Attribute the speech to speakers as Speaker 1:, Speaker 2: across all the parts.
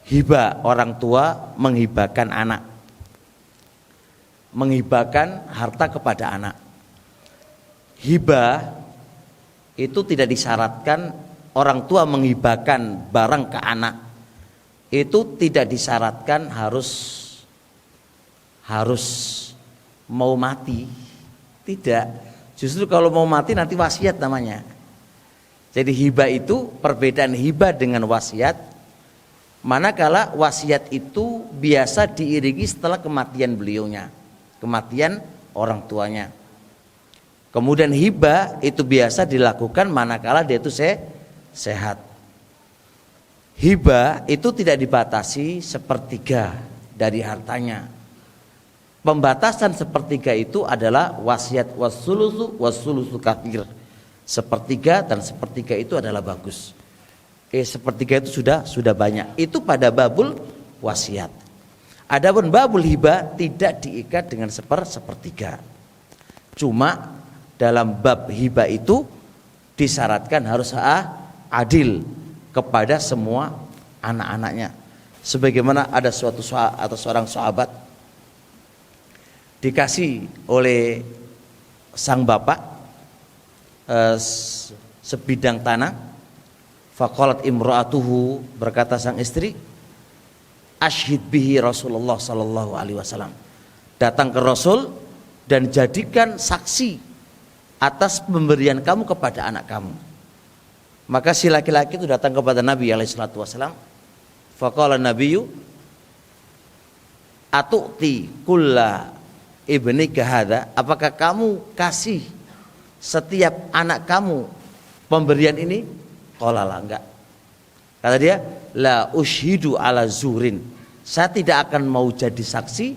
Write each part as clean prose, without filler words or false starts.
Speaker 1: Hibah, orang tua menghibahkan anak, menghibahkan harta kepada anak. Hibah itu tidak disyaratkan orang tua menghibahkan barang ke anak. Itu tidak disyaratkan harus mau mati. Tidak. Justru kalau mau mati nanti wasiat namanya. Jadi hibah itu perbedaan hibah dengan wasiat. Manakala wasiat itu biasa diiringi setelah kematian beliaunya, kematian orang tuanya. Kemudian hibah itu biasa dilakukan manakala dia itu sehat. Hibah itu tidak dibatasi sepertiga dari hartanya. Pembatasan sepertiga itu adalah wasiat wassulusu katsir. Sepertiga dan sepertiga itu adalah bagus. Sepertiga itu sudah banyak. Itu pada babul wasiat. Adapun babul hibah tidak diikat dengan sepertiga. Cuma dalam bab hibah itu disyaratkan harus adil kepada semua anak-anaknya. Sebagaimana ada seorang sahabat dikasih oleh sang bapak sebidang tanah. Faqalat imra'atuhu, berkata sang istri, ashhid bihi Rasulullah sallallahu alaihi wasallam. Datang ke Rasul dan jadikan saksi atas pemberian kamu kepada anak kamu. Maka si laki-laki itu datang kepada Nabi alaihi salatu wasallam. Faqala nabiyyu atu'ti kulla ibnika hadza, apakah kamu kasih setiap anak kamu pemberian ini? Qala la, enggak. Kata dia, la ushidu ala zurin, saya tidak akan mau jadi saksi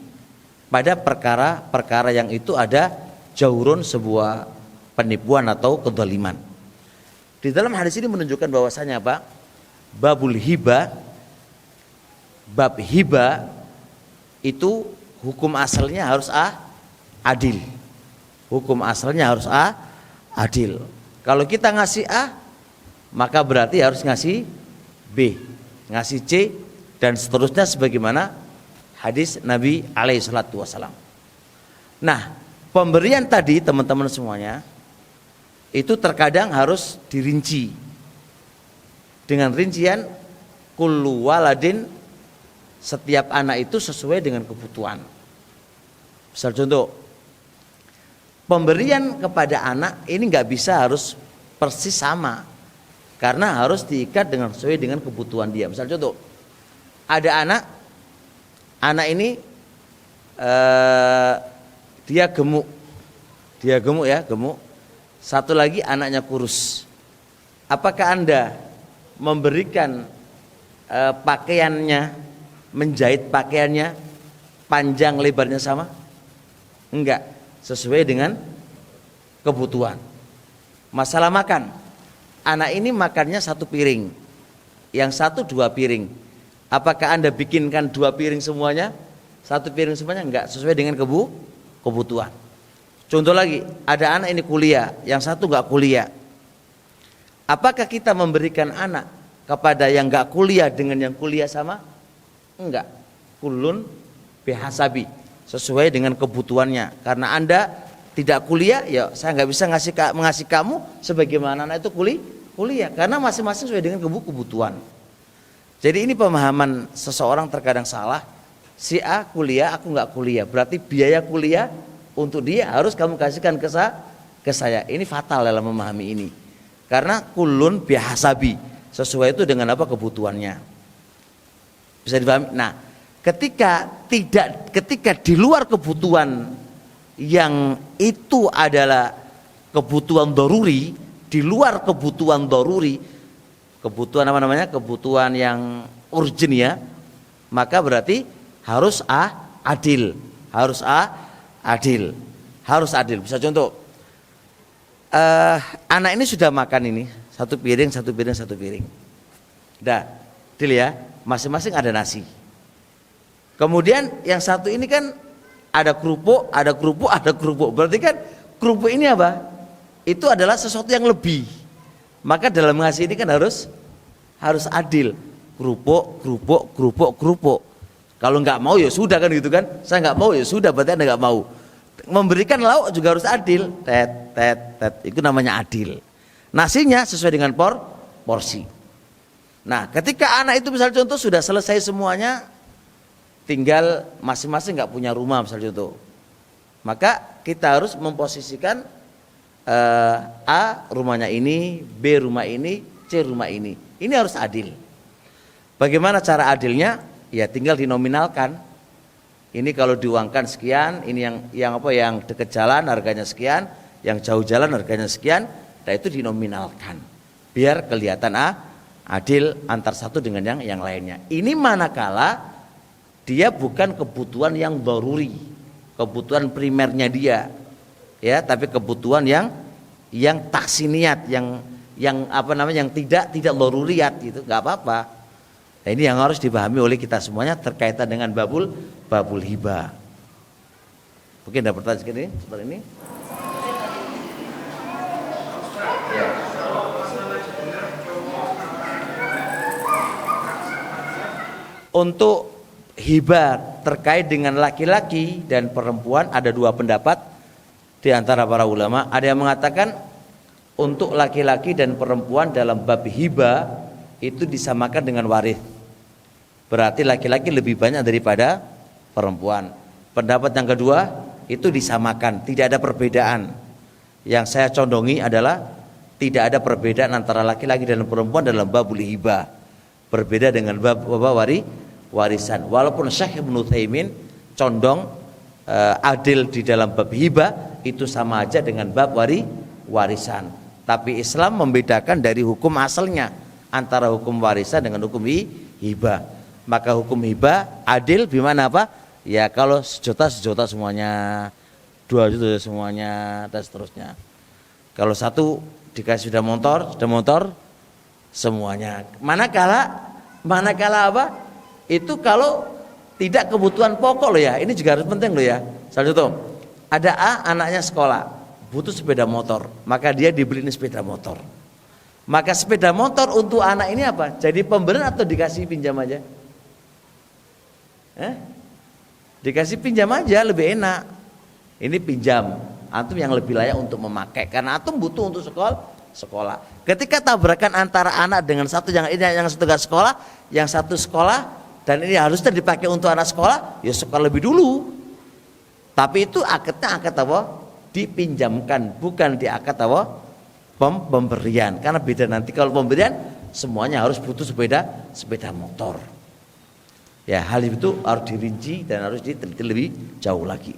Speaker 1: pada perkara-perkara yang itu ada jaurun, sebuah penipuan atau kedzaliman. Di dalam hadis ini menunjukkan bahwasanya apa? Babul hibah, bab hibah itu hukum asalnya harus adil. Hukum asalnya harus adil. Kalau kita ngasih A, maka berarti harus ngasih B, ngasih C, dan seterusnya sebagaimana hadis Nabi alaihi salatu wasallam. Nah, pemberian tadi teman-teman semuanya itu terkadang harus dirinci dengan rincian kullu waladin, setiap anak itu sesuai dengan kebutuhan. Misal contoh, pemberian kepada anak ini nggak bisa harus persis sama, karena harus diikat dengan sesuai dengan kebutuhan dia. Misal contoh, ada anak ini dia gemuk ya, gemuk. Satu lagi anaknya kurus. Apakah Anda memberikan pakaiannya, menjahit pakaiannya panjang lebarnya sama? Enggak, sesuai dengan kebutuhan. Masalah makan, anak ini makannya satu piring, yang satu 2 piring. Apakah Anda bikinkan 2 piring semuanya, 1 piring semuanya? Enggak, sesuai dengan kebutuhan. Contoh lagi, ada anak ini kuliah, yang satu enggak kuliah. Apakah kita memberikan anak kepada yang enggak kuliah dengan yang kuliah sama? Enggak. Kulun bihasabi, sesuai dengan kebutuhannya. Karena Anda tidak kuliah, ya saya nggak bisa mengasih kamu sebagaimana anak itu kuliah, karena masing-masing sesuai dengan kebutuhan. Jadi ini pemahaman seseorang terkadang salah. Si A kuliah, aku nggak kuliah, berarti biaya kuliah untuk dia harus kamu kasihkan ke saya. Ini fatal dalam memahami ini, karena kulun bihasabi, sesuai itu dengan apa kebutuhannya. Bisa dipahami? Nah, ketika di luar kebutuhan yang itu adalah kebutuhan doruri, di luar kebutuhan doruri, kebutuhan apa namanya, kebutuhan yang urgent ya, maka berarti harus adil, harus adil. Bisa contoh, anak ini sudah makan ini satu piring, dah, adil ya, masing-masing ada nasi. Kemudian yang satu ini kan ada kerupuk. Berarti kan kerupuk ini apa? Itu adalah sesuatu yang lebih. Maka dalam ngasih ini kan harus adil. kerupuk. Kalau nggak mau ya sudah kan gitu kan. Saya nggak mau ya sudah, berarti Anda nggak mau. Memberikan lauk juga harus adil. Tet. Itu namanya adil. Nasinya sesuai dengan porsi. Nah, ketika anak itu misalnya contoh sudah selesai semuanya, tinggal masing-masing nggak punya rumah misalnya contoh, maka kita harus memposisikan A rumahnya ini, B rumah ini, C rumah ini. Ini harus adil. Bagaimana cara adilnya? Ya tinggal dinominalkan. Ini kalau diuangkan sekian, ini yang dekat jalan harganya sekian, yang jauh jalan harganya sekian. Nah itu dinominalkan. Biar kelihatan adil antar satu dengan yang lainnya. Ini manakala dia bukan kebutuhan yang daruri, kebutuhan primernya dia, ya, tapi kebutuhan yang taksiniat, yang tidak daruriyat gitu, nggak apa-apa. Nah, ini yang harus dipahami oleh kita semuanya terkaitan dengan babul hibah. Mungkin ada pertanyaan seperti ini. Untuk hibah terkait dengan laki-laki dan perempuan ada dua pendapat di antara para ulama. Ada yang mengatakan untuk laki-laki dan perempuan dalam bab hibah itu disamakan dengan waris. Berarti laki-laki lebih banyak daripada perempuan. Pendapat yang kedua itu disamakan, tidak ada perbedaan. Yang saya condongi adalah tidak ada perbedaan antara laki-laki dan perempuan dalam babul hibah. Berbeda dengan bab warisan. Walaupun Syekh Ibnu Utsaimin condong adil di dalam bab hibah itu sama aja dengan bab warisan. Tapi Islam membedakan dari hukum asalnya antara hukum warisan dengan hukum hibah. Maka hukum hibah adil gimana apa? Ya kalau sejuta semuanya, 2 juta semuanya, dan seterusnya. Kalau satu dikasih sudah motor semuanya. Manakala apa? Itu kalau tidak kebutuhan pokok loh ya. Ini juga harus penting loh ya. Salah satu, ada anaknya sekolah butuh sepeda motor, maka dia dibeliin sepeda motor. Maka sepeda motor untuk anak ini apa? Jadi pemberian atau dikasih pinjam aja? Dikasih pinjam aja lebih enak. Ini pinjam, antum yang lebih layak untuk memakai karena antum butuh untuk sekolah. Ketika tabrakan antara anak dengan satu yang satu gak sekolah, yang satu sekolah dan ini harusnya dipakai untuk anak sekolah, ya sekolah lebih dulu. Tapi itu akadnya akad apa? Dipinjamkan, bukan di akad apa? Pemberian. Karena beda nanti kalau pemberian semuanya harus butuh sepeda motor. Ya hal itu harus dirinci dan harus diteliti lebih jauh lagi.